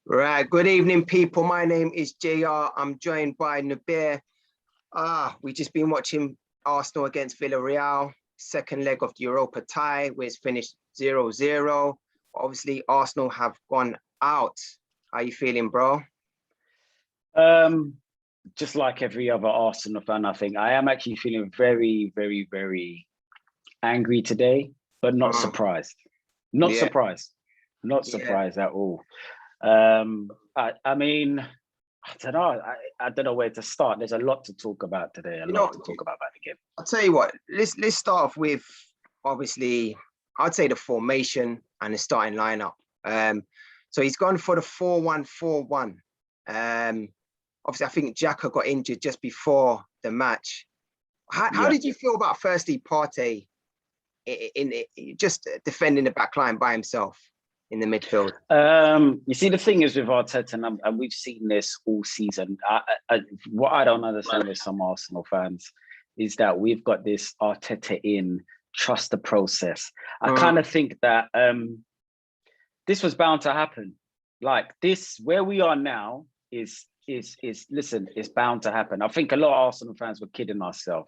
Right. Good evening, people. My name is JR. I'm joined by Nabir. We just been watching Arsenal against Villarreal, second leg of the Europa tie, where it's finished 0-0. Obviously, Arsenal have gone out. How you feeling, bro? Um, just like every other Arsenal fan, I think I am actually feeling very, very, very angry today, but not surprised. Not Yeah, surprised. Not yeah. surprised at all. I mean, I don't know. I don't know where to start. There's a lot to talk about today. A You know, lot to talk about the game. I'll tell you what. Let's start off with obviously, I'd say the formation and the starting lineup. So he's gone for the 4-1-4-1. Obviously, I think Xhaka got injured just before the match. How did you feel about firstly Partey in just defending the back line by himself in the midfield? You see, the thing is with Arteta, and we've seen this all season. What I don't understand with some Arsenal fans is that we've got this Arteta in, trust the process. I kind of think that this was bound to happen. Like this, where we are now is listen, it's bound to happen. I think a lot of Arsenal fans were kidding ourselves.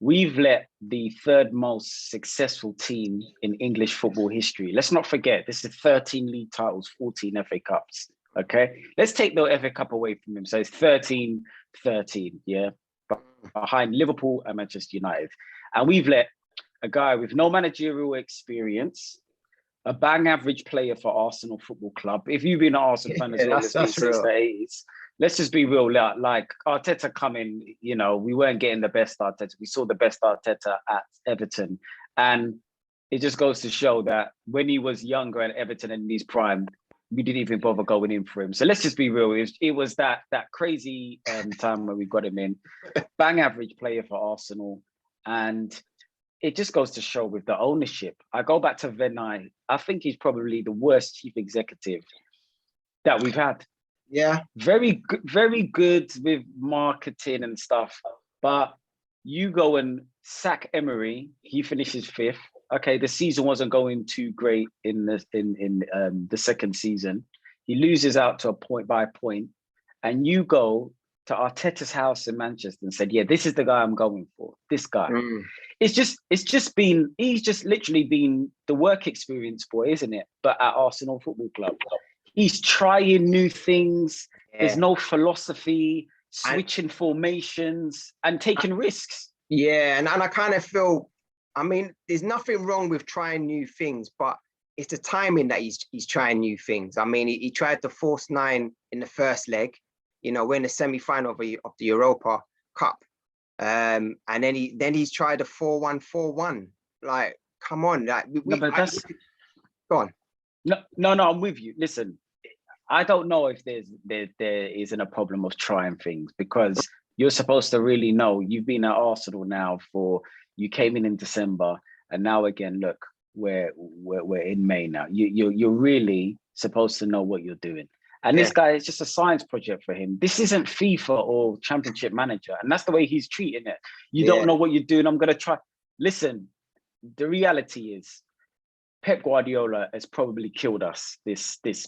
We've let the third most successful team in English football history. Let's not forget, this is 13 league titles, 14 FA Cups. Okay. Let's take the FA Cup away from him. So it's 13, yeah, behind Liverpool and Manchester United. And we've let a guy with no managerial experience, a bang average player for Arsenal Football Club. If you've been an Arsenal fan as long as me since the 80s, let's just be real. Like Arteta coming, we weren't getting the best Arteta. We saw the best Arteta at Everton. And it just goes to show that when he was younger at Everton and in his prime, we didn't even bother going in for him. So let's just be real. It was that crazy time when we got him in. Bang average player for Arsenal. And it just goes to show with the ownership. I go back to Venai. I think he's probably the worst chief executive that we've had. Yeah. Very good with marketing and stuff. But you go and sack Emery, he finishes 5th. Okay, the season wasn't going too great in the second season. He loses out to a point by point. And you go to Arteta's house in Manchester and said, yeah, this is the guy I'm going for. This guy. He's just literally been the work experience boy, isn't it? But at Arsenal Football Club. He's trying new things. Yeah. There's no philosophy, switching formations and taking risks. Yeah, and I kind of feel, I mean, there's nothing wrong with trying new things, but it's the timing that he's trying new things. I mean, he tried the force 9 in the first leg, we're in the semi-final of the Europa Cup. And then he's tried a 4-1-4-1. Like, come on. Like, go on. No, I'm with you. Listen, I don't know if there isn't a problem of trying things, because you're supposed to really know. You've been at Arsenal now you came in December, and now again, look, we're in May now. You're really supposed to know what you're doing. And this guy is just a science project for him. This isn't FIFA or Championship Manager, and that's the way he's treating it. You don't know what you're doing. I'm gonna try. Listen, the reality is, Pep Guardiola has probably killed us with this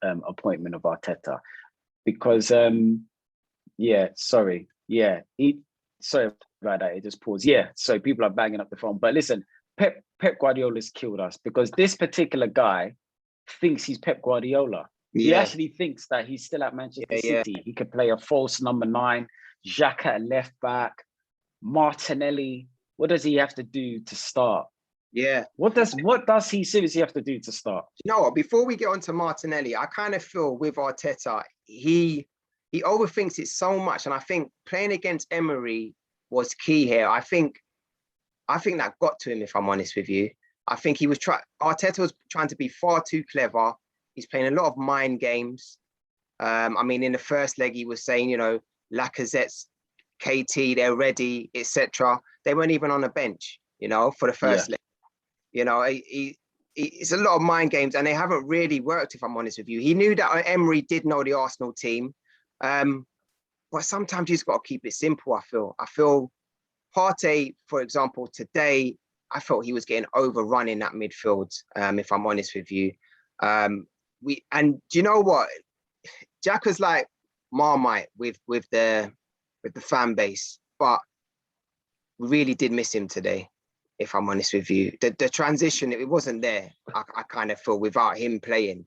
appointment of Arteta, because sorry about that. It just paused. So people are banging up the phone. But listen, Pep Guardiola's killed us, because this particular guy thinks he's Pep Guardiola. He actually thinks that he's still at Manchester City. He could play a false number 9, Xhaka at left back, Martinelli. What does he have to do to start? Yeah. What does he seriously have to do to start? You know what? Before we get on to Martinelli, I kind of feel with Arteta, he overthinks it so much. And I think playing against Emery was key here. I think that got to him, if I'm honest with you. I think Arteta was trying to be far too clever. He's playing a lot of mind games. I mean, in the first leg, he was saying, Lacazette's KT, they're ready, etc. They weren't even on the bench, for the first leg. It's a lot of mind games, and they haven't really worked, if I'm honest with you. He knew that Emery did know the Arsenal team. But sometimes you just got to keep it simple, I feel Partey, for example, today, I felt he was getting overrun in that midfield, if I'm honest with you. and do you know what? Jack was like Marmite with the fan base, but we really did miss him today, if I'm honest with you. The transition, it wasn't there. I kind of feel without him playing.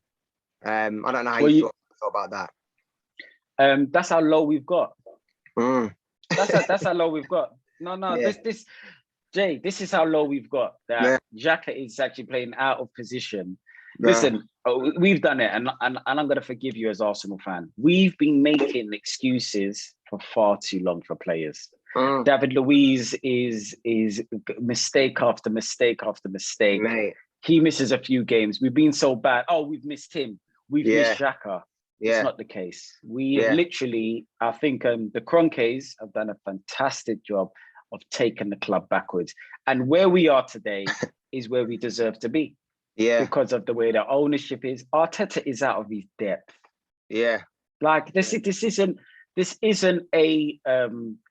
I don't know how you feel about that. That's how low we've got. That's how low we've got. No, Yeah. Jay, this is how low we've got. That Xhaka is actually playing out of position. Listen, we've done it, and I'm going to forgive you as Arsenal fan. We've been making excuses for far too long for players. David Luiz is mistake after mistake after mistake. Mate. He misses a few games. We've been so bad. Oh, we've missed him. We've missed Xhaka. It's not the case. We literally, I think the Kroenkes have done a fantastic job of taking the club backwards. And where we are today is where we deserve to be. Yeah. Because of the way the ownership is. Arteta is out of his depth. Yeah. Like this isn't a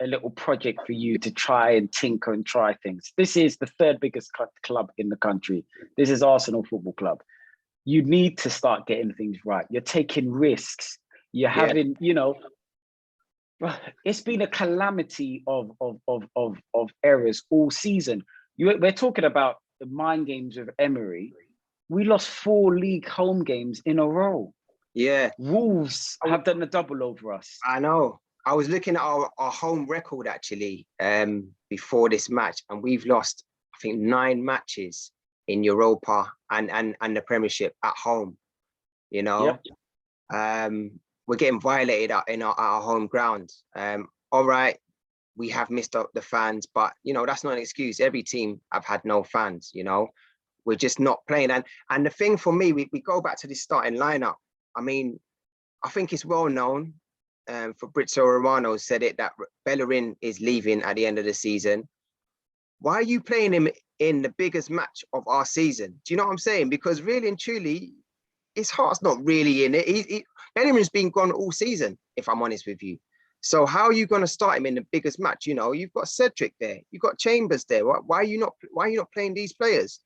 little project for you to try and tinker and try things. This is the third biggest club in the country. This is Arsenal Football Club. You need to start getting things right. You're taking risks. You're having, it's been a calamity of errors all season. We're talking about the mind games of Emery. We lost 4 league home games in a row. Yeah. Wolves have done a double over us. I know. I was looking at our home record actually before this match, and we've lost, I think, 9 matches in Europa and the Premiership at home. We're getting violated in our home ground. All right, we have missed up the fans, but that's not an excuse. Every team have had no fans. We're just not playing. And the thing for me, we go back to this starting lineup. I mean, I think it's well known. Fabrizio Romano said it, that Bellerin is leaving at the end of the season. Why are you playing him in the biggest match of our season? Do you know what I'm saying? Because really and truly, his heart's not really in it. Bellerin's been gone all season, if I'm honest with you. So how are you going to start him in the biggest match? You've got Cedric there, you've got Chambers there. Why are you not playing these players?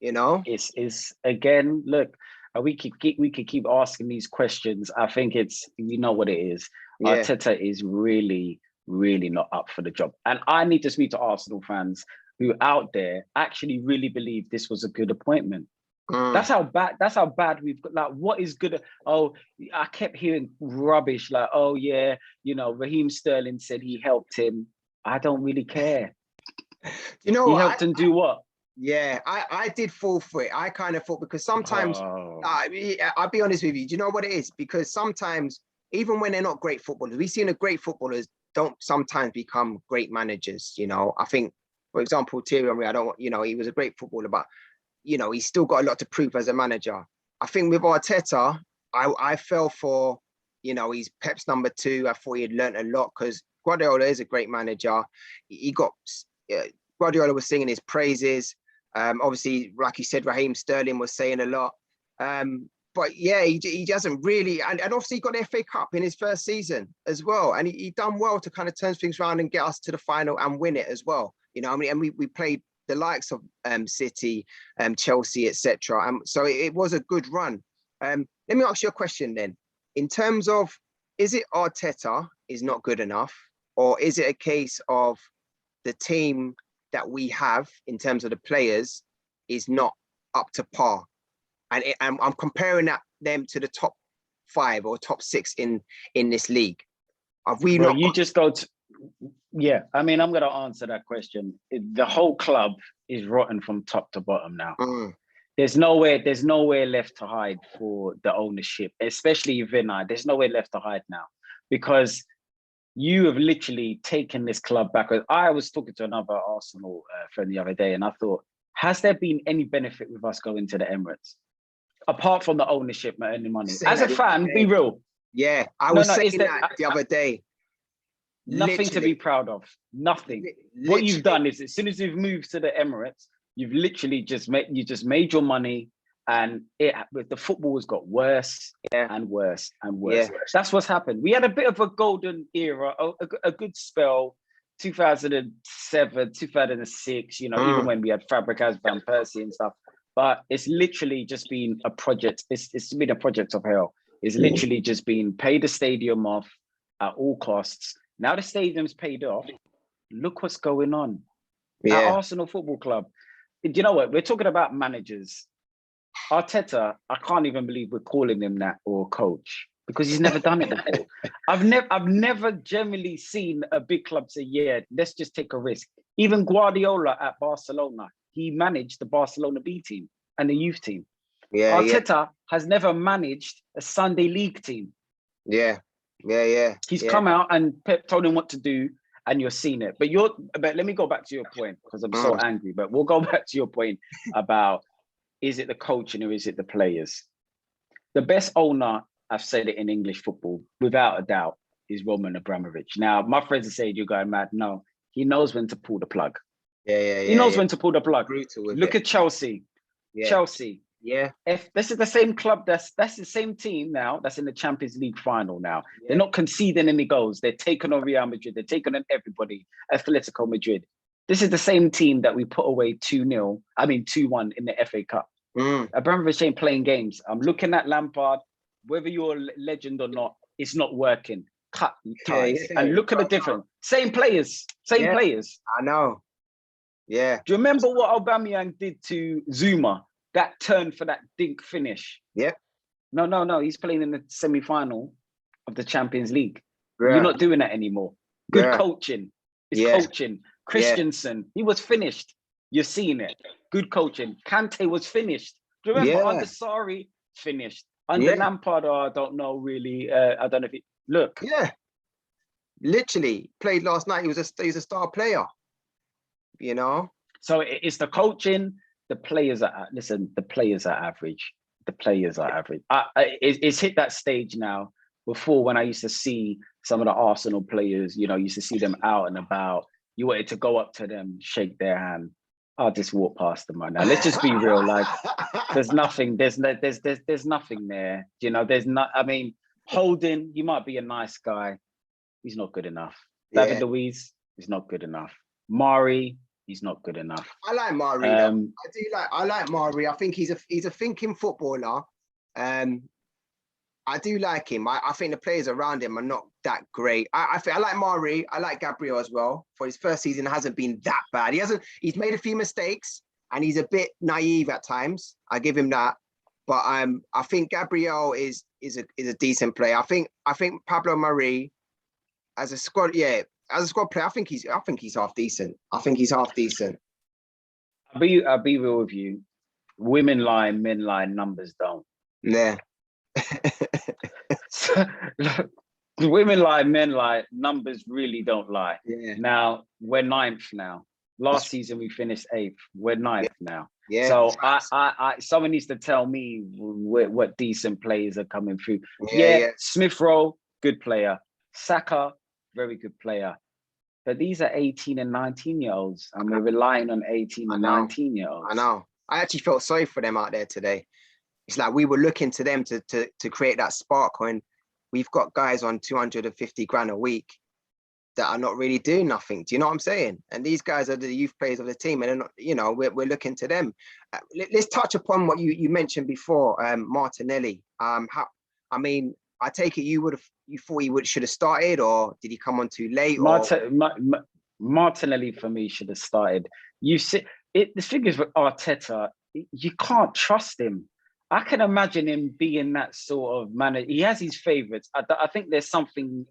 It's again, look, we could keep asking these questions. I think it's what it is. Yeah. Arteta is really, really not up for the job. And I need to speak to Arsenal fans who out there actually really believe this was a good appointment. That's how bad we've got. Like, what is good? Oh, I kept hearing rubbish like, oh yeah, Raheem Sterling said he helped him. I don't really care. He helped him do what? Yeah, I did fall for it. I kind of thought, because sometimes, I'll be honest with you, do you know what it is? Because sometimes, even when they're not great footballers, we've seen the great footballers don't sometimes become great managers. I think, for example, Thierry Henry, he was a great footballer, but, he's still got a lot to prove as a manager. I think with Arteta, I fell for, he's Pep's number 2. I thought he had learned a lot, because Guardiola is a great manager. Guardiola was singing his praises. Obviously, like you said, Raheem Sterling was saying a lot. But yeah, he doesn't really, and obviously he got the FA Cup in his first season as well. And he done well to kind of turn things around and get us to the final and win it as well. And we played the likes of City, Chelsea, etc. So it was a good run. Let me ask you a question then. In terms of, is it Arteta is not good enough, or is it a case of the team that we have in terms of the players is not up to par? And I'm comparing them to the top 5 or top 6 in this league. Have we not? You just go to, yeah. I mean, I'm going to answer that question. The whole club is rotten from top to bottom now. There's nowhere left to hide for the ownership, especially Vinay. There's nowhere left to hide now, because you have literally taken this club backwards. I was talking to another Arsenal friend the other day, and I thought, has there been any benefit with us going to the Emirates? Apart from the ownership and earning money. As a fan, be real. Yeah, I was saying that the other day. Nothing to be proud of. Nothing. What you've done is, as soon as you've moved to the Emirates, you've literally just made your money, and the football has got worse and worse and worse. Yeah. That's what's happened. We had a bit of a golden era, a good spell, 2007, 2006. Even when we had Fabregas, Van Persie, and stuff. but it's literally just been a project. It's been a project of hell. It's literally just been pay the stadium off at all costs. Now the stadium's paid off. Look what's going on at Arsenal Football Club. Do you know what? We're talking about managers. Arteta, I can't even believe we're calling him that, or coach, because he's never done it before. I've never generally seen a big club say, yeah, let's just take a risk. Even Guardiola at Barcelona, he managed the Barcelona B team and the youth team. Arteta has never managed a Sunday league team. He's come out and Pep told him what to do, and you're seeing it. But let me go back to your point, because I'm so angry, but we'll go back to your point about, is it the coaching or is it the players? The best owner, I've said it in English football, without a doubt, is Roman Abramovich. Now, my friends are saying you're going mad. No, he knows when to pull the plug. He knows when to pull the plug. Look at Chelsea. Chelsea. If this is the same club, that's the same team now that's in the Champions League final now. They're not conceding any goals. They're taking on Real Madrid. They're taking on everybody. Atletico Madrid. This is the same team that we put away 2-1 in the FA Cup. Abramovich ain't playing games. I'm looking at Lampard. Whether you're a legend or not, it's not working. Cut ties. And look at the difference. Same players. Players. I know. Yeah. Do you remember what Aubameyang did to Zuma? That turn for that dink finish. Yep. No. He's playing in the semi-final of the Champions League. You're not doing that anymore. Good coaching. It's coaching. Christensen, he was finished. You're seeing it. Good coaching. Kante was finished. Do you remember? Under Sarri, finished. Under Lampard, I don't know really. I don't know if he... Look. Yeah. Literally, played last night. He was a star player. You know? So it's the coaching. The players are... Listen, the players are average. The players are average. It's hit that stage now. Before, when I used to see some of the Arsenal players, used to see them out and about, you wanted to go up to them, shake their hand. I'll just walk past them right now. Let's just be real. Like, there's nothing. There's nothing there. There's not. I mean, Holding, he might be a nice guy. He's not good enough. David Luiz is not good enough. Mari, he's not good enough. I like Mari. I like Mari. I think he's a thinking footballer. I do like him. I think the players around him are not that great. I like Mari. I like Gabriel as well. For his first season, hasn't been that bad. He's made a few mistakes and he's a bit naive at times. I give him that. But I think Gabriel is a decent player. I think Pablo Mari as a squad player, I think he's half decent. I'll be real with you. Women lie, men lie, numbers don't. Yeah. Women lie, men lie, numbers really don't lie. Now we're 9th now. Last season we finished 8th. We're 9th now. So I someone needs to tell me what decent players are coming through. Smith Rowe, good player. Saka, very good player. But these are 18 and 19-year-olds, and we're relying on 18 and 19-year-olds. I know. I actually felt sorry for them out there today. It's like we were looking to them to create that spark when we've got guys on 250 grand a week that are not really doing nothing. Do you know what I'm saying? And these guys are the youth players of the team, and we're looking to them. Let's touch upon what you mentioned before, Martinelli. I take it you thought he should have started, or did he come on too late? Martinelli for me should have started. You see, the thing is with Arteta, you can't trust him. I can imagine him being that sort of manager. He has his favourites. I think there's something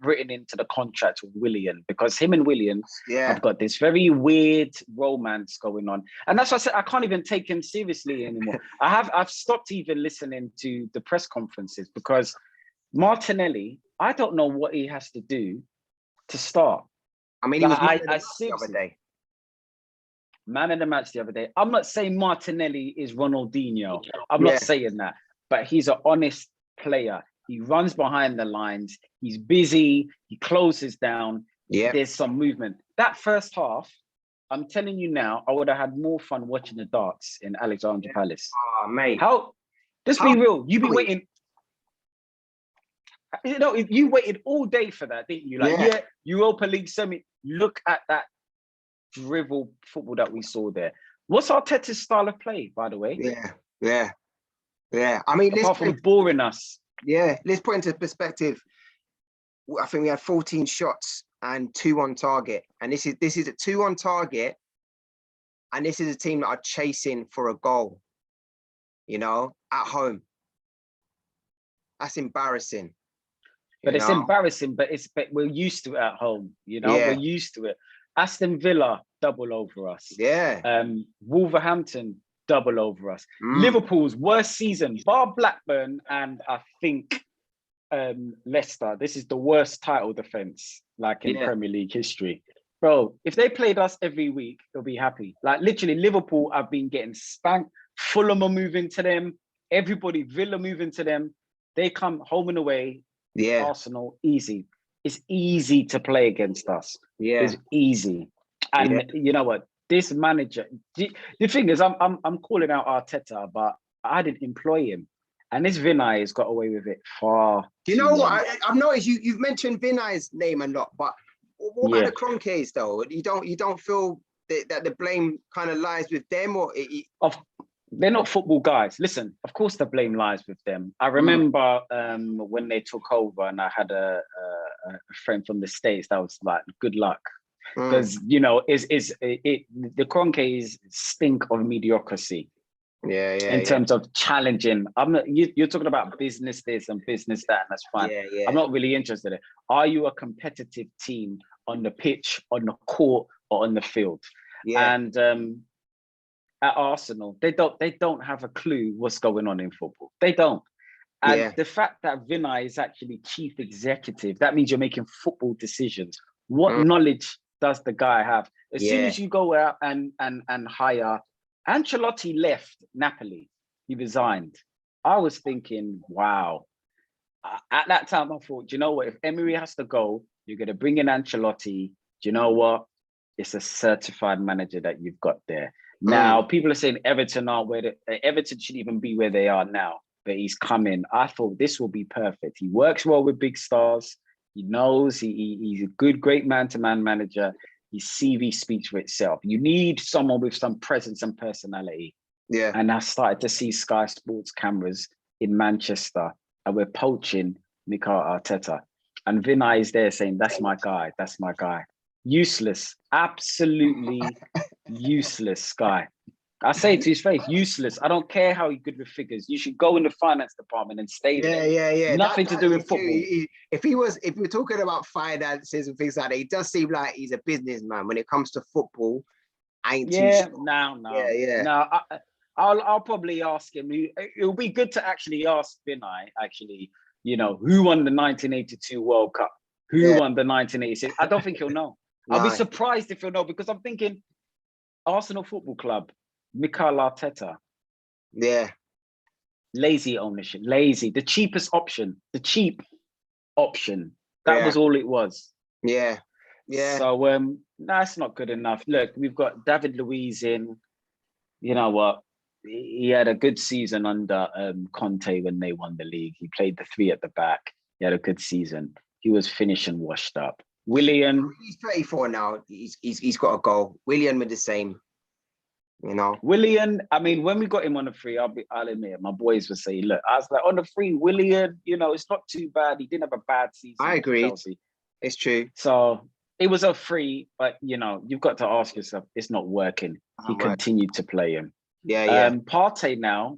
written into the contract with Willian, because him and Willian have got this very weird romance going on. And that's why I said I can't even take him seriously anymore. I've stopped even listening to the press conferences, because Martinelli, I don't know what he has to do to start. I mean, he was the other day. Man of the match the other day. I'm not saying Martinelli is Ronaldinho. I'm not saying that. But he's an honest player. He runs behind the lines. He's busy. He closes down. There's some movement. That first half, I'm telling you now, I would have had more fun watching the darts in Alexandra Palace. Oh, mate. Just be real. You've been waiting. You waited all day for that, didn't you? Europa League semi. Look at that drivel football that we saw there. What's Arteta's style of play, by the way? Yeah. I mean, apart from boring us. Yeah, let's put into perspective. I think we had 14 shots and 2 on target, and this is a 2 on target, and this is a team that are chasing for a goal. You know, at home. That's embarrassing. But it's embarrassing, but we're used to it at home, you know, we're used to it. Aston Villa double over us. Yeah. Wolverhampton double over us. Liverpool's worst season, bar Blackburn, and I think Leicester. This is the worst title defense like in Premier League history. Bro, if they played us every week, they'll be happy. Like literally, Liverpool have been getting spanked. Fulham are moving to them. Everybody, Villa moving to them. They come home and away. Yeah. Arsenal, easy. It's easy to play against us. Yeah. It's easy. And you know what? This manager, the thing is, I'm calling out Arteta, but I didn't employ him. And this Vinay has got away with it far. You know what? I've noticed you've mentioned Vinay's name a lot, but what about the Kroenkes though? You don't feel that the blame kind of lies with them, or they're not football guys. Listen, of course the blame lies with them. I remember when they took over, and I had a friend from the States that was like, "Good luck," because you know, the Kroenkes stink of mediocrity. In terms of challenging. You're talking about business this and business that, and that's fine. I'm not really interested in it. Are you a competitive team on the pitch, on the court, or on the field? And at Arsenal, they don't have a clue what's going on in football. They don't. And the fact that Vinay is actually chief executive, that means you're making football decisions. What knowledge does the guy have? As soon as you go out and hire, Ancelotti left Napoli, he resigned. I was thinking, wow. At that time, I thought, you know what? If Emery has to go, you're going to bring in Ancelotti. Do you know what? It's a certified manager that you've got there. Now, people are saying Everton aren't Everton shouldn't even be where they are now, but he's coming. I thought this will be perfect. He works well with big stars. He knows he's a great man-to-man manager. His CV speaks for itself. You need someone with some presence and personality. Yeah. And I started to see Sky Sports cameras in Manchester, and we're poaching Mikel Arteta. And Vinay is there saying, "That's my guy. That's my guy." Useless, absolutely useless guy. I say to his face, useless. I don't care how good with figures. You should go in the finance department and stay there. Yeah. Nothing to do with football. If we're talking about finances and things like that, he does seem like he's a businessman. When it comes to football, I ain't too sure. No. I'll probably ask him. It'll be good to actually ask Vinay, actually, you know, who won the 1982 World Cup? Who won the 1986? I don't think he'll know. I'll be surprised if he'll know, because I'm thinking Arsenal Football Club, Mikel Arteta. Yeah. Lazy ownership, lazy. The cheapest option, the cheap option. That was all it was. Yeah. So that's not good enough. Look, we've got David Luiz in. You know what? He had a good season under Conte when they won the league. He played the 3 at the back. He had a good season. He was finishing washed up. Willian. He's 34 now. He's got a goal. Willian with the same. You know, Willian, I mean, when we got him on the free, I'll admit it, my boys would say, look, I was like, on the free, Willian, you know, it's not too bad. He didn't have a bad season. I agree. It's true. So it was a free, but, you know, you've got to ask yourself, it's not working. He continued to play him. Partey now,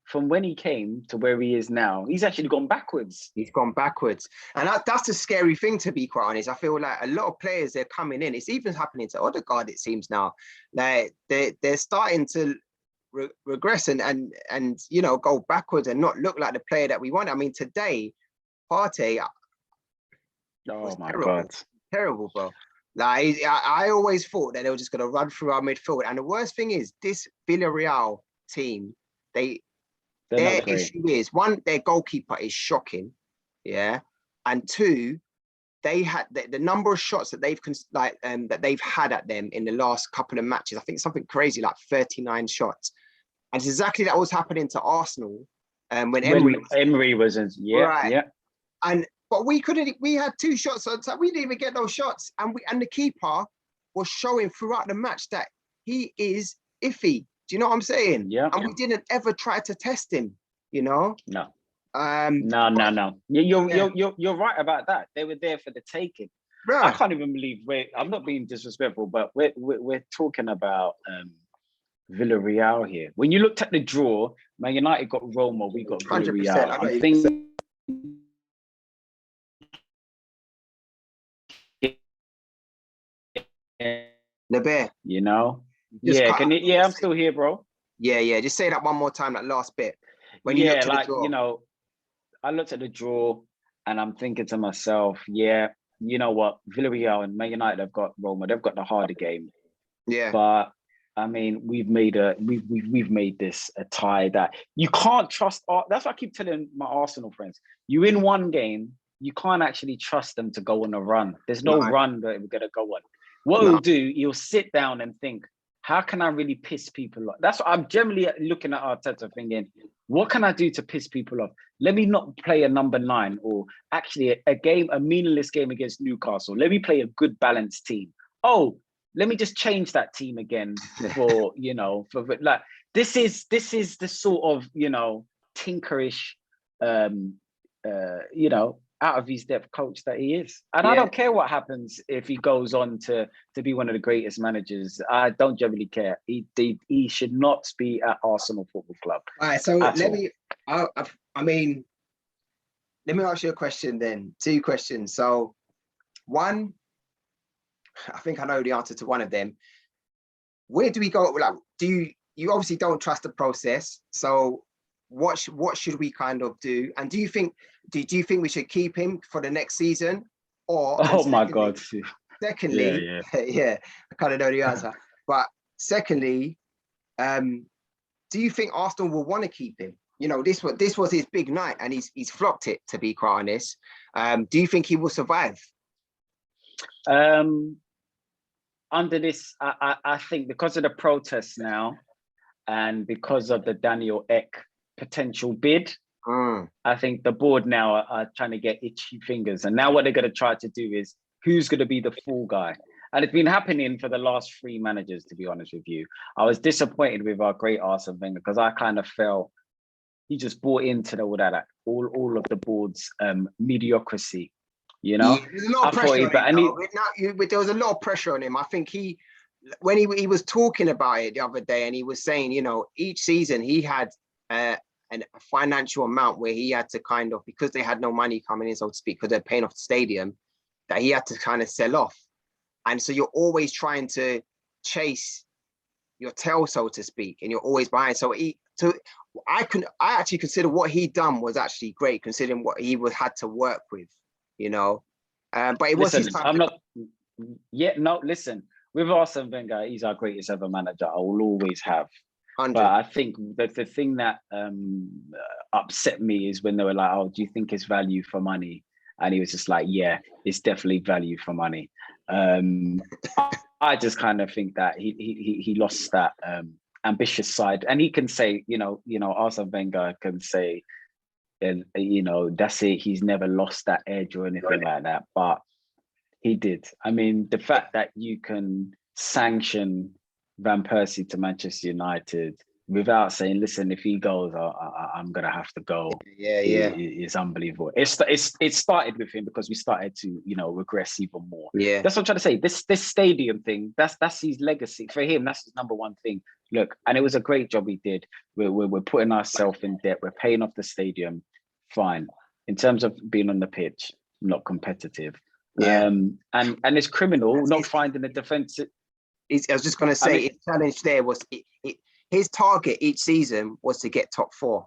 from when he came to where he is now, he's actually gone backwards. He's gone backwards. And that's a scary thing, to be quite honest. I feel like a lot of players, they're coming in. It's even happening to Ødegaard, it seems now. Like they're starting to regress and you know, go backwards and not look like the player that we want. I mean, today, Partey was terrible, bro. Like I always thought that they were just going to run through our midfield. And the worst thing is, this Villarreal team, their issue is, one, their goalkeeper is shocking, and two, they had the number of shots that they've had at them in the last couple of matches. I think something crazy like 39 shots, and it's exactly that was happening to Arsenal when Emery was in, but we had 2 shots on time. We didn't even get those shots, and the keeper was showing throughout the match that he is iffy. Do you know what I'm saying? Yeah. And we didn't ever try to test him, you know? No. No. You're right about that. They were there for the taking. I Bruh. can't even believe I'm not being disrespectful, but we're talking about Villarreal here. When you looked at the draw, Man United got Roma, we got 100%. Villarreal. I'm thinking The bear. you know. Just Yeah, cut. I'm still here, bro. Yeah. Just say that one more time, that last bit. When you Yeah, looked at like, the draw. I looked at the draw and I'm thinking to myself, yeah, you know what? Villarreal and Man United have got Roma, they've got the harder game. Yeah. But I mean, we've made this a tie that you can't trust. That's what I keep telling my Arsenal friends. You win one game, you can't actually trust them to go on a run. There's no run that we're gonna go on. What he'll do, he'll sit down and think, how can I really piss people off? That's what I'm generally looking at Arteta thinking, what can I do to piss people off? Let me not play a number 9 or actually a meaningless game against Newcastle. Let me play a good balanced team. Oh, let me just change that team again for like this is the sort of tinkerish out of his depth coach that he is. And I don't care what happens if he goes on to be one of the greatest managers. I don't generally care. He should not be at Arsenal Football Club. All right, so let me ask you a question then. 2 questions. So one, I think I know the answer to one of them. Where do we go? Like, you obviously don't trust the process. So what should we kind of do? And do you think we should keep him for the next season? Or my God. Secondly, I kind of know the answer. But secondly, do you think Arsenal will want to keep him? This was his big night and he's flopped it, to be quite honest. Do you think he will survive? Under this, I think because of the protests now and because of the Daniel Ek potential bid, I think the board now are trying to get itchy fingers. And now what they're going to try to do is who's going to be the fall guy. And it's been happening for the last 3 managers, to be honest with you. I was disappointed with our great Arsene Wenger because I kind of felt he just bought into all of the board's mediocrity. There's a lot of pressure on him. There was a lot of pressure on him. I think when he was talking about it the other day, and he was saying, each season he had a financial amount where he had to kind of, because they had no money coming in, so to speak, because they're paying off the stadium, that he had to kind of sell off. And so you're always trying to chase your tail, so to speak, and you're always behind. So I actually consider what he done was actually great, considering what he had to work with. But it was his time. Listen, with Arsene Wenger, he's our greatest ever manager. I will always have. 100. But I think that the thing that upset me is when they were like, "Oh, do you think it's value for money?" And he was just like, "Yeah, it's definitely value for money." I just kind of think that he lost that ambitious side, and he can say, Arsene Wenger can say, and that's it. He's never lost that edge or anything like that, but he did. I mean, the fact that you can sanction Van Persie to Manchester United without saying, "Listen, if he goes, I'm gonna have to go." It's unbelievable. It started with him because we started to regress even more. Yeah, that's what I'm trying to say. This stadium thing, that's his legacy for him. That's his number one thing. Look, and it was a great job he did. We're putting ourselves in debt. We're paying off the stadium. Fine. In terms of being on the pitch, not competitive. Yeah. And it's criminal not finding a defensive. I was just going to say, his challenge there was his target each season was to get top 4.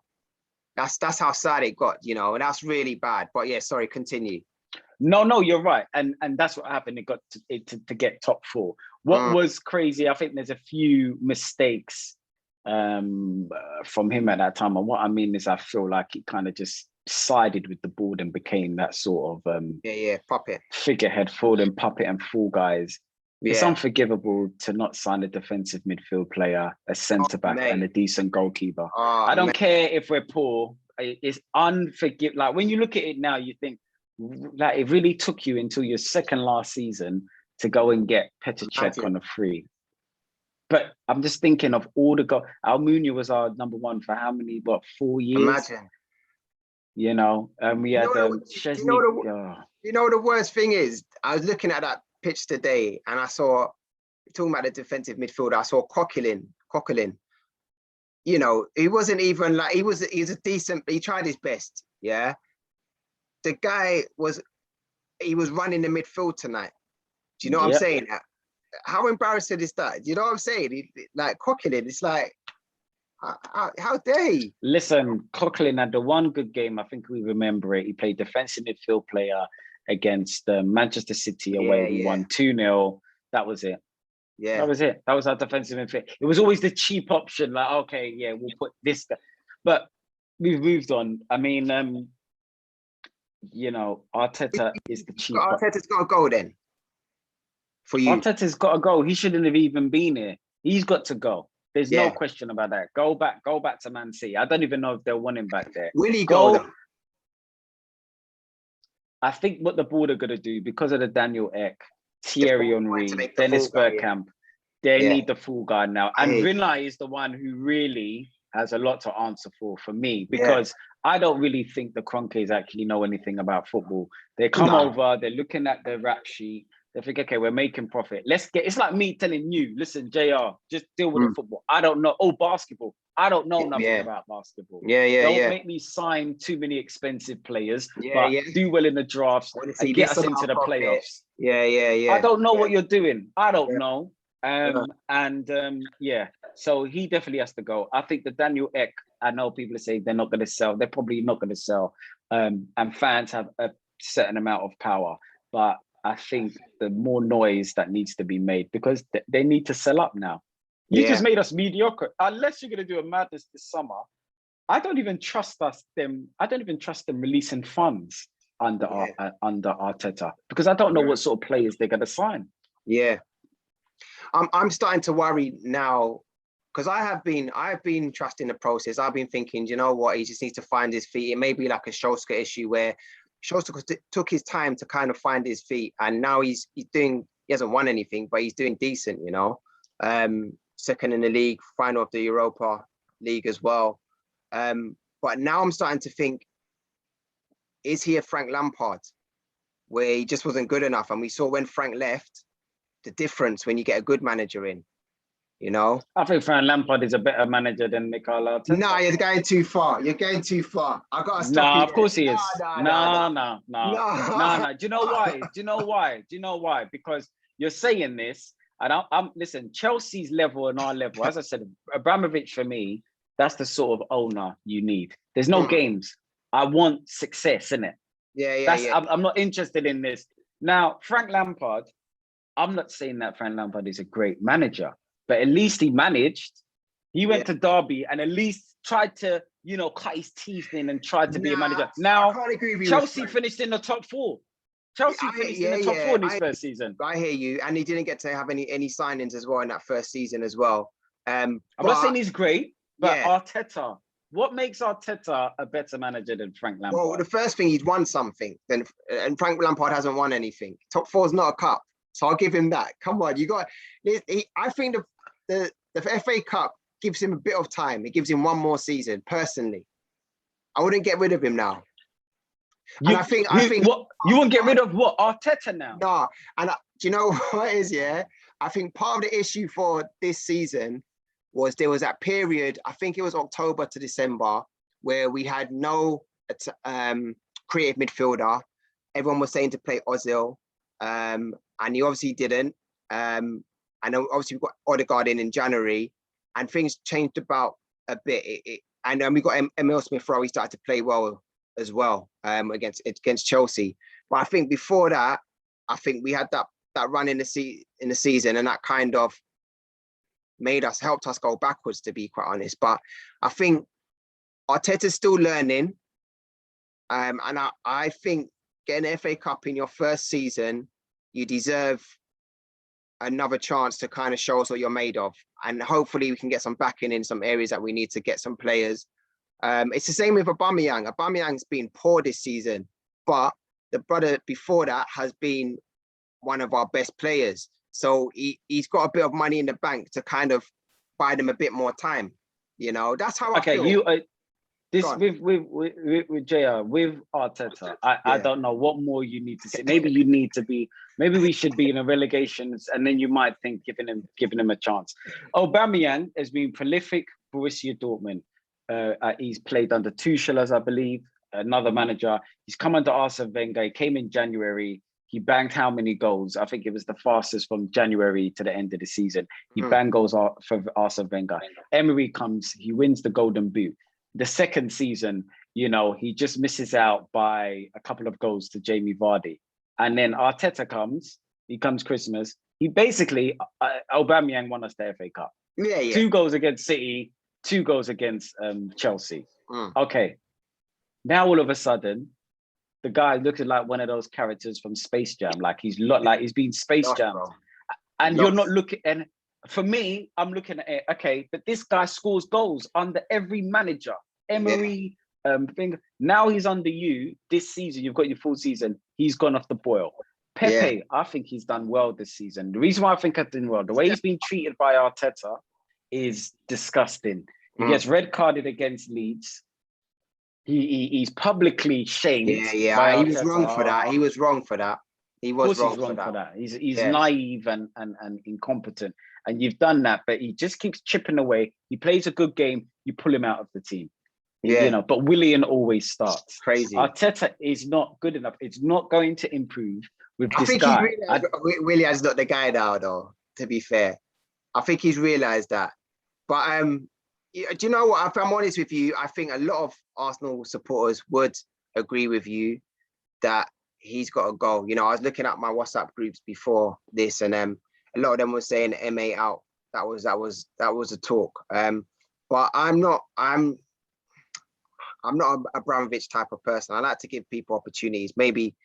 That's how sad it got, and that's really bad. But yeah, sorry, continue. No, you're right, and that's what happened. It got to get top 4. What was crazy? I think there's a few mistakes from him at that time, and what I mean is, I feel like he kind of just sided with the board and became that sort of puppet figurehead, folding puppet and fool guys. It's unforgivable to not sign a defensive midfield player, a centre-back and a decent goalkeeper. I don't care if we're poor. It's unforgivable. Like, when you look at it now, you think, like, it really took you until your second last season to go and get Petr Cech on a free. But I'm just thinking of all the guys. Almunia was our number one for how many? What, 4 years? Imagine. You know, and we had Chesney. You know the worst thing is, I was looking at that pitch today, and I saw, talking about the defensive midfielder, I saw Coquelin. You know, he wasn't even like, he was a decent, he tried his best. Yeah. The guy was running the midfield tonight. Do you know what I'm saying? How embarrassing is that? Do you know what I'm saying? Like Coquelin, it's like, how dare he? Listen, Coquelin had the one good game. I think we remember it. He played defensive midfield player against Manchester City away. We won 2-0. That was it. Yeah, that was it. That was our defensive midfield. It was always the cheap option. Like, okay, yeah, we'll put this guy. But we've moved on. I mean, you know, Arteta is the cheap. Arteta's got to go then. For you, Arteta's got to go. He shouldn't have even been here. He's got to go. There's no question about that. Go back to Man City. I don't even know if they'll want him back there. Will he go though? I think what the board are going to do, because of the Daniel Ek, Thierry Henry, Dennis Bergkamp, they need the full guard now. And Villa is the one who really has a lot to answer for me, because I don't really think the Kroenkes actually know anything about football. They come over, they're looking at the rap sheet, they think, okay, we're making profit. It's like me telling you, listen, JR, just deal with the football. I don't know. Oh, basketball. I don't know nothing about basketball. Don't make me sign too many expensive players, but do well in the drafts and get us into the playoffs. I don't know what you're doing. I don't know. So he definitely has to go. I think the Daniel Ek, I know people are saying they're not going to sell. They're probably not going to sell. And fans have a certain amount of power. But I think the more noise that needs to be made, because they need to sell up now. You just made us mediocre. Unless you're going to do a madness this summer, I don't even trust them. I don't even trust them releasing funds under Arteta, because I don't know what sort of players they're going to sign. Yeah. I'm starting to worry now, because I have been trusting the process. I've been thinking, you know what, he just needs to find his feet. It may be like a Solskjaer issue where Solskjaer took his time to kind of find his feet, and now he hasn't won anything, but he's doing decent, you know. Second in the league, final of the Europa League as well. But now I'm starting to think, is he a Frank Lampard, where he just wasn't good enough? And we saw when Frank left, the difference when you get a good manager in, you know? I think Frank Lampard is a better manager than Mikel Arteta. No, you're going too far. You're going too far. I got to stop you. No, of course he is. No. Do you know why? Because you're saying this, and I'm listen, Chelsea's level and our level, as I said, Abramovich for me, that's the sort of owner you need. There's no games. I want success, innit? I'm not interested in this. Now, Frank Lampard, I'm not saying that Frank Lampard is a great manager, but at least he managed. He went to Derby and at least tried to, you know, cut his teeth in and tried to be a manager. Now, Chelsea finished in the top 4. Chelsea finished in the top 4 in his first season. I hear you. And he didn't get to have any signings as well in that first season as well. I'm not saying he's great, but Arteta, what makes Arteta a better manager than Frank Lampard? Well, the first thing, he's won something. And Frank Lampard hasn't won anything. Top 4 is not a cup. So I'll give him that. Come on, I think the FA Cup gives him a bit of time. It gives him one more season, personally. I wouldn't get rid of him now. I think what you won't get rid of what? Arteta now? No, and do you know what it is? Yeah, I think part of the issue for this season was there was that period. I think it was October to December where we had no creative midfielder. Everyone was saying to play Ozil, and he obviously didn't. And obviously we got Ødegaard in January, and things changed about a bit. And then we got Emil Smith-Rowe. He started to play well as well against Chelsea. But I think before that, I think we had that run in the season, and that kind of helped us go backwards, to be quite honest. But I think Arteta's still learning, and I think getting an FA Cup in your first season, you deserve another chance to kind of show us what you're made of, and hopefully we can get some backing in some areas that we need to get some players. It's the same with Aubameyang. Aubameyang's been poor this season, but the brother before that has been one of our best players. So he's got a bit of money in the bank to kind of buy them a bit more time. You know, that's how I feel. Okay, this with JR, with Arteta, I don't know what more you need to say. Maybe we should be in a relegation, and then you might think giving him a chance. Aubameyang has been prolific Borussia Dortmund. He's played under Tuchel, as I believe, another manager. He's come under Arsene Wenger. He came in January. He banged how many goals? I think it was the fastest from January to the end of the season. He banged goals for Arsene Wenger. Emery comes, he wins the Golden Boot. The second season, you know, he just misses out by a couple of goals to Jamie Vardy. And then Arteta comes, he comes Christmas. He basically, Aubameyang won us the FA Cup. Yeah, yeah. 2 goals against City, 2 goals against Chelsea. Okay. Now all of a sudden, the guy looking like one of those characters from Space Jam. Like he's been Space Jammed. And you're not looking, and for me, I'm looking at it, okay, but this guy scores goals under every manager. Emery, now he's under you this season. You've got your full season. He's gone off the boil. Pepe, I think he's done well this season. The reason why I think I've done well, the way he's been treated by Arteta is disgusting. He gets red carded against Leeds. He's publicly shamed. Yeah. He was wrong for that. He was wrong for that. He was wrong for that. He's naive and incompetent. And you've done that, but he just keeps chipping away. He plays a good game. You pull him out of the team. Yeah. You know, but Willian always starts. It's crazy. Arteta is not good enough. It's not going to improve with this guy. I think Willian's not the guy now, though, to be fair. I think he's realised that. But do you know what? If I'm honest with you, I think a lot of Arsenal supporters would agree with you that he's got to go. You know, I was looking at my WhatsApp groups before this, and a lot of them were saying MA out. That was a talk. But I'm not an Abramovich type of person. I like to give people opportunities. Maybe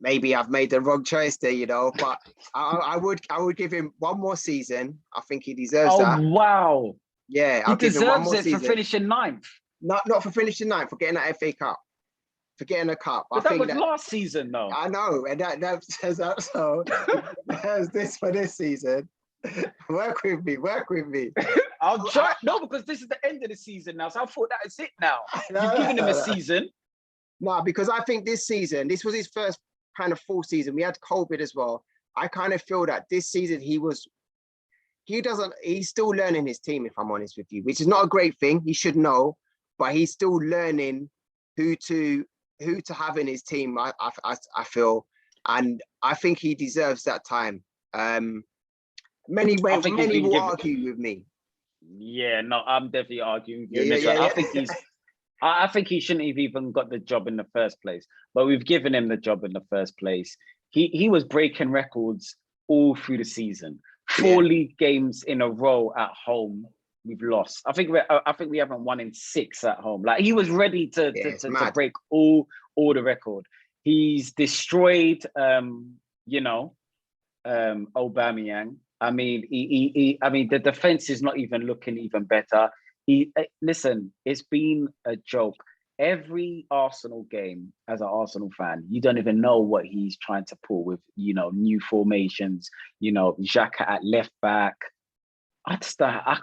I've made the wrong choice there, you know, but I would give him one more season. I think he deserves that. Oh wow. Yeah, he deserves it for finishing 9th. Not for finishing 9th, for getting that FA Cup. For getting a cup. But that was last season, though. I know, and that says that. So there's this for this season. Work with me. I'll try. No, because this is the end of the season now. So I thought that is it now. You've given him a season. No, because I think this season, this was his first kind of full season. We had COVID as well. I kind of feel that this season he's still learning his team, if I'm honest with you, which is not a great thing. He should know, but he's still learning who to have in his team. I feel, and I think he deserves that time. Many will argue with me. Yeah, no, I'm definitely arguing with you. I think he shouldn't have even got the job in the first place, but we've given him the job in the first place. He was breaking records all through the season. 4 league games in a row at home we've lost. I think we haven't won in 6 at home. Like, he was ready to break all the record. He's destroyed Aubameyang. I mean, the defense is not even looking even better. Listen, it's been a joke. Every Arsenal game, as an Arsenal fan, you don't even know what he's trying to pull with, new formations, Xhaka at left back. I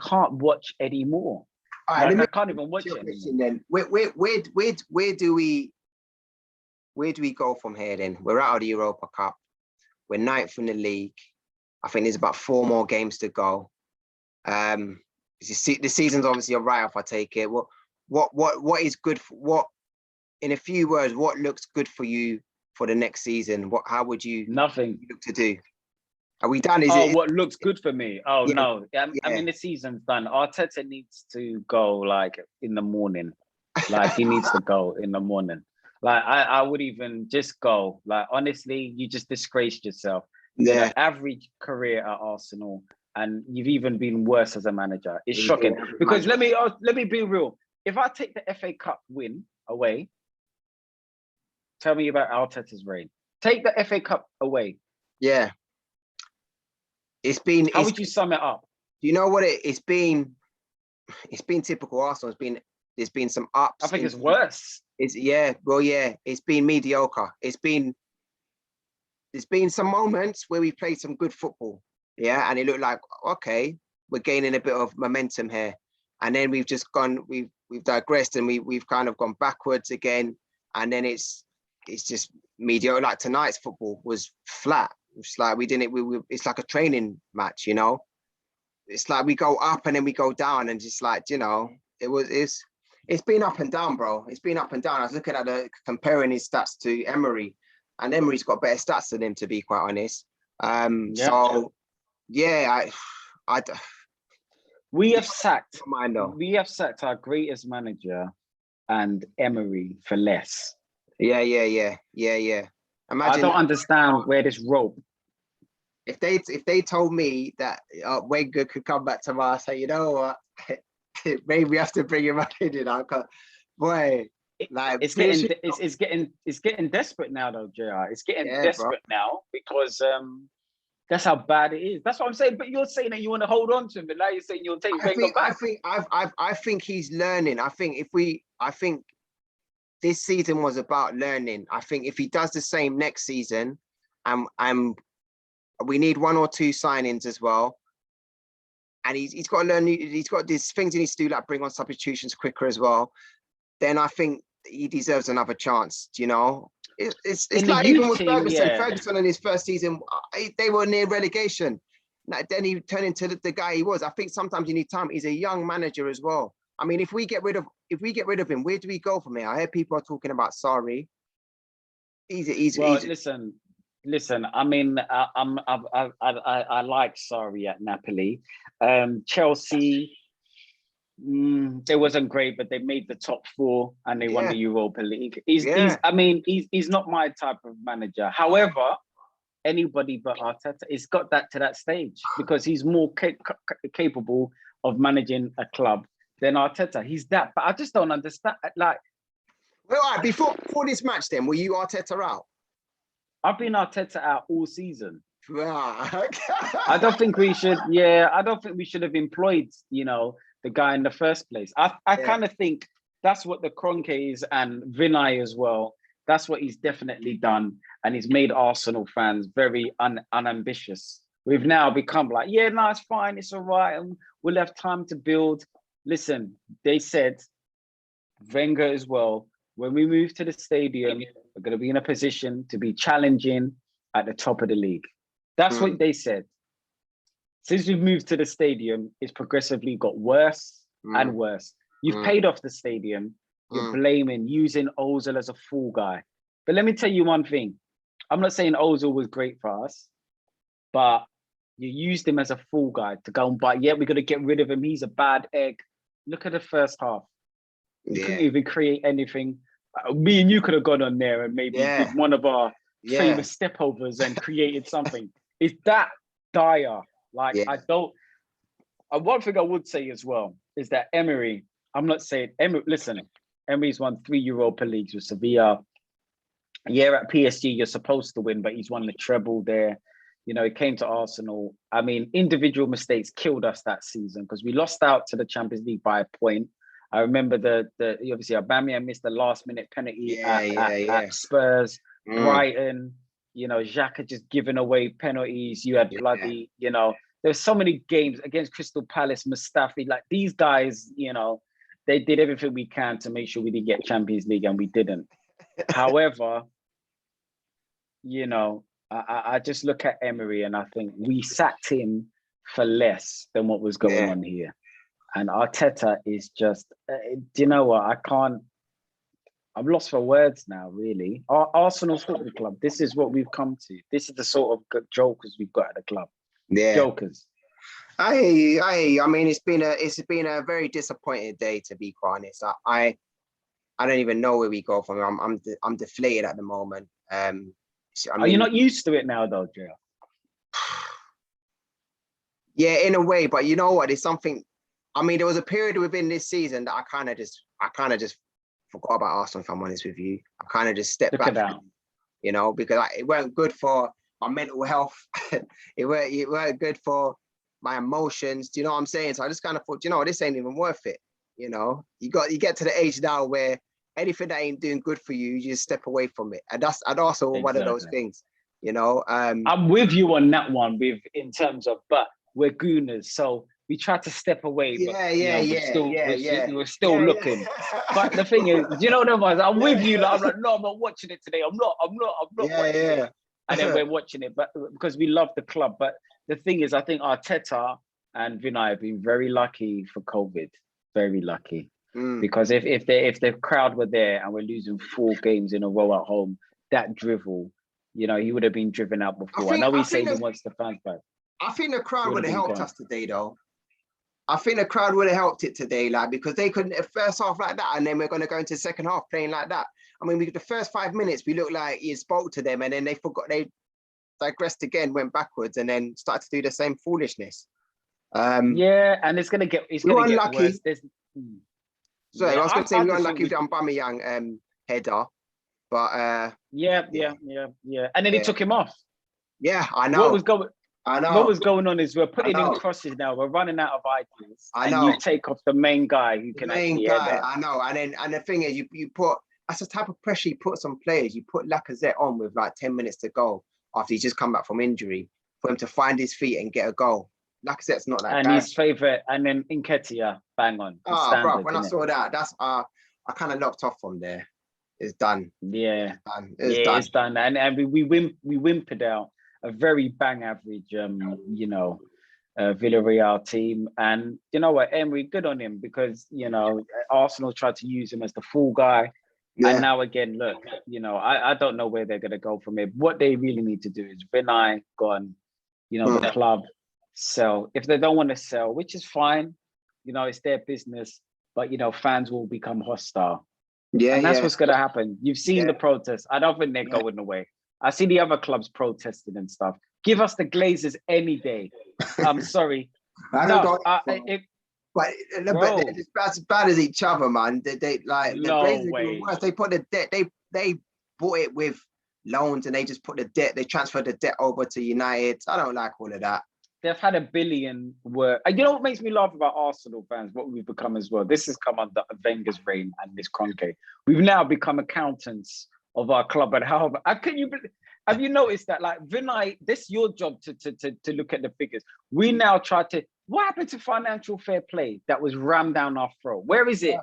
can't watch anymore. Right, I can't even watch it anymore. Then. Where do we go from here then? We're out of the Europa Cup. We're 9th in the league. I think there's about 4 more games to go. The season's obviously a write-off, I take it. What is good in a few words, what looks good for you for the next season? How would you look to do? Are we done? What looks good for me? Oh, yeah. No. I mean, the season's done. Arteta needs to go, like, in the morning. Like, he needs to go in the morning. Like, I would even just go. Like, honestly, you just disgraced yourself. Yeah. Average career at Arsenal, and you've even been worse as a manager. It's shocking. Because let me be real. If I take the FA Cup win away, tell me about Arteta's reign. Take the FA Cup away. Yeah. How would you sum it up? You know what it's been? It's been typical Arsenal. There's been some ups. I think it's worse. It's been mediocre. It's been there's been some moments where we played some good football, yeah, and it looked like, okay, we're gaining a bit of momentum here, and then we've just gone, we've digressed, and we've kind of gone backwards again, and then it's just mediocre. Like tonight's football was flat. It's like we didn't. It's like a training match, you know. It's like we go up and then we go down, and just like, you know, it's been up and down, bro. It's been up and down. I was looking at comparing his stats to Emery, and Emery's got better stats than him, to be quite honest. So yeah, we have sacked our greatest manager and Emery for less. Yeah. Imagine, I don't understand where this rope. If they told me that Wenger could come back tomorrow, say, you know what, maybe we have to bring him back in, you know, boy, like it's getting desperate now, though, JR. It's getting desperate now, because that's how bad it is. That's what I'm saying. But you're saying that you want to hold on to him, but now you're saying you'll take Wenger back. I think he's learning. I think this season was about learning. I think if he does the same next season, we need 1 or 2 signings as well. And he's got to learn. He's got these things he needs to do, like bring on substitutions quicker as well. Then I think he deserves another chance. You know, it's like even with Ferguson. Ferguson in his first season, they were near relegation. Like, then he turned into the guy he was. I think sometimes you need time. He's a young manager as well. I mean, if we get rid of him, where do we go from here? I heard people are talking about Sarri. Listen. I mean, I like Sarri at Napoli. Chelsea, it wasn't great, but they made the top 4 and they won the Europa League. He's not my type of manager. However, anybody but Arteta, it's got that to that stage, because he's more capable of managing a club than Arteta. He's that, but I just don't understand. Like, well, all right, before this match, then, were you Arteta out? I've been Arteta out all season. I don't think we should. Yeah, I don't think we should have employed, you know, the guy in the first place. I kind of think that's what the Kroenkes and Vinay as well. That's what he's definitely done, and he's made Arsenal fans very unambitious. We've now become like, yeah, no, it's fine, it's all right, and we'll have time to build. Listen, they said, Wenger as well, when we move to the stadium, we're going to be in a position to be challenging at the top of the league. That's what they said. Since we've moved to the stadium, it's progressively got worse and worse. You've paid off the stadium. You're blaming, using Ozil as a fool guy. But let me tell you one thing. I'm not saying Ozil was great for us, but you used him as a fool guy to go and buy. Yeah, we're going to get rid of him. He's a bad egg. Look at the first half. You couldn't even create anything. Me and you could have gone on there and maybe did one of our famous stepovers and created something. It's that dire. Like, I don't. One thing I would say as well is that Emery, I'm not saying, listen, Emery's won 3 Europa Leagues with Sevilla. Yeah, at PSG, you're supposed to win, but he's won the treble there. You know, he came to Arsenal. I mean, individual mistakes killed us that season, because we lost out to the Champions League by a point. I remember obviously Aubameyang missed the last minute penalty at Spurs, Brighton. You know, Xhaka just giving away penalties. You had bloody, you know, there's so many games against Crystal Palace, Mustafi. Like, these guys, you know, they did everything we can to make sure we didn't get Champions League, and we didn't. However, you know, I just look at Emery and I think we sacked him for less than what was going on here. And Arteta is just, do you know what? I'm lost for words now, really. Arsenal Football Club, this is what we've come to. This is the sort of jokers we've got at the club. Yeah. Jokers. I mean, it's been a very disappointing day, to be quite honest. I don't even know where we go from here. I'm deflated at the moment. Are you not used to it now, though, Joe? Yeah, in a way, but you know what? It's something. I mean, there was a period within this season that I kind of just forgot about Arsenal, if I'm honest with you. I kind of just stepped back, you know, because it weren't good for my mental health. it weren't good for my emotions. Do you know what I'm saying? So I just kind of thought, you know, this ain't even worth it. You know, you get to the age now where anything that ain't doing good for you, you just step away from it. And that's also one of those things. You know, I'm with you on that one. In terms of, but we're gooners, so we try to step away. But we're still looking. But the thing is, you know, them ones. I'm with you. Like, I'm like, no, I'm not watching it today. I'm not watching it. And then we're watching it, but because we love the club. But the thing is, I think Arteta and Vinay have been very lucky for COVID. Very lucky. Because if the crowd were there and we're losing 4 games in a row at home, that drivel, you know, he would have been driven out before. I know he's saying he wants the fans back. I think the crowd would have helped us today, though. I think the crowd would have helped it today, like, because they couldn't first half like that, and then we're going to go into the second half playing like that. I mean, the first 5 minutes, we looked like he spoke to them, and then they forgot, they digressed again, went backwards, and then started to do the same foolishness. Yeah, and it's going to get worse. Sorry, I was going to say we were unlucky with the Aubameyang header, but yeah. And then he took him off. Yeah, I know. What was going on is we're putting in crosses now. We're running out of ideas. I know. And you take off the main guy who can actually head that. I know. And the thing is, you put, that's the type of pressure you put on players. You put Lacazette on with like 10 minutes to go after he's just come back from injury for him to find his feet and get a goal. Lacazette's not that guy. And his favourite, and then Nketiah, bang on. Bro, when I saw that, that's I kind of locked off from there. It's done. Yeah. It's done. And we whimpered out a very bang average, Villarreal team. And you know what, Emery, good on him, because, you know, Arsenal tried to use him as the fall guy. Yeah. And now again, look, you know, I don't know where they're going to go from here. What they really need to do is Vinay gone, you know, the club, sell. If they don't want to sell, which is fine, you know, it's their business, but, you know, fans will become hostile. Yeah, and that's what's going to happen. You've seen the protests. I don't think they're going away. I see the other clubs protesting and stuff. Give us the Glazers any day. I'm sorry. But they're just as bad as each other, man. They like the Glazers are worse. They put the debt. They bought it with loans, and they just put the debt. They transferred the debt over to United. I don't like all of that. They've had $1 billion worth. You know what makes me laugh about Arsenal fans? What we've become as well. This has come under Wenger's reign and this Kroenke. We've now become accountants of our club. And how can you? Have you noticed that? Like, Vinay, this is your job to look at the figures. We now try to. What happened to financial fair play that was rammed down our throat? Where is it?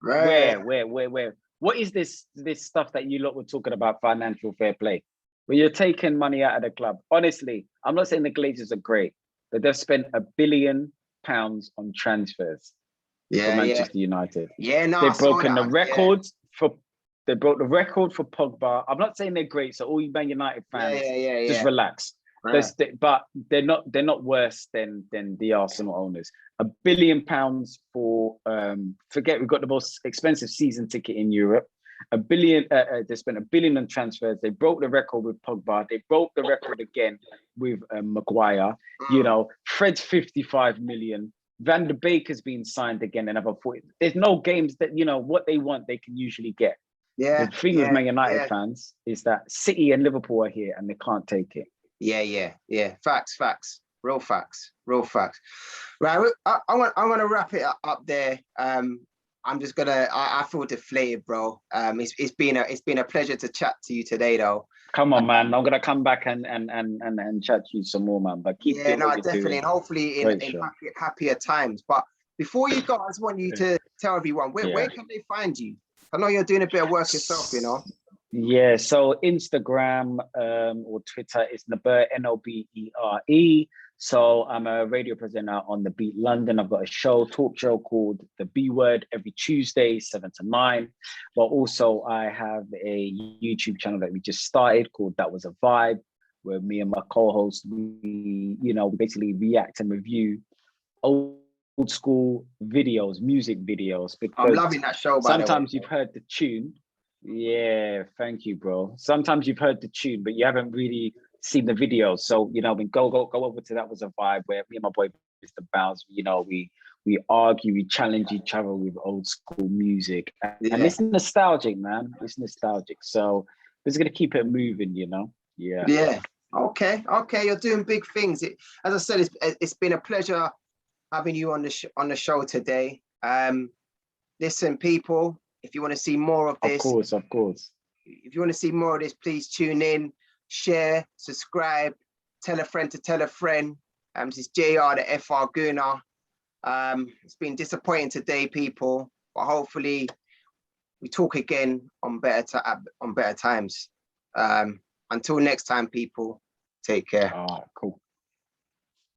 Right. Where? What is this stuff that you lot were talking about, financial fair play? When you're taking money out of the club. Honestly, I'm not saying the Glazers are great, but they've spent £1 billion on transfers for Manchester United. Yeah, no, they've broken the records for. They broke the record for Pogba. I'm not saying they're great, so all you Man United fans, just relax. Right. But they're not worse than the Arsenal owners. £1 billion for forget we've got the most expensive season ticket in Europe. $1 billion. They spent $1 billion on transfers. They broke the record with Pogba. They broke the record again with Maguire. You know, Fred's 55 million. Van der Beek has been signed again, another 40. There's no games that, you know, what they want they can usually get. Yeah. The thing with Man United fans is that City and Liverpool are here and they can't take it. Yeah. Facts. Real facts. Right, I want to wrap it up there. I'm just gonna. I feel deflated, bro. It's been a pleasure to chat to you today, though. Come on, man. I'm gonna come back and chat to you some more, man. But keep doing what you're definitely, doing. And hopefully in happier times. But before you go, I just want you to tell everyone where can they find you? I know you're doing a bit of work yourself, you know. Yeah. So Instagram or Twitter is Nobere, Nobere. So I'm a radio presenter on The Beat London. I've got a talk show called The B Word every Tuesday, 7 to 9. But also I have a YouTube channel that we just started called That Was a Vibe, where me and my co-host, we basically react and review old school videos, music videos. Because I'm loving that show, by the way. Sometimes you've heard the tune. Yeah, thank you, bro. Sometimes you've heard the tune, but you haven't really seen the video. So, you know, we go over to That Was a Vibe, where me and my boy Mr. Bounce, you know, we argue, we challenge each other with old school music. And it's nostalgic, man. It's nostalgic. So we're gonna keep it moving, you know. Yeah. Okay. You're doing big things. As I said, it's been a pleasure having you on the show today. Listen, people, if you want to see more of this, of course. If you want to see more of this, please tune in. share, subscribe, tell a friend to tell a friend. This is JR, the FR Gooner. It's been disappointing today, people, but hopefully we talk again on better times. Until next time, people, take care. Cool.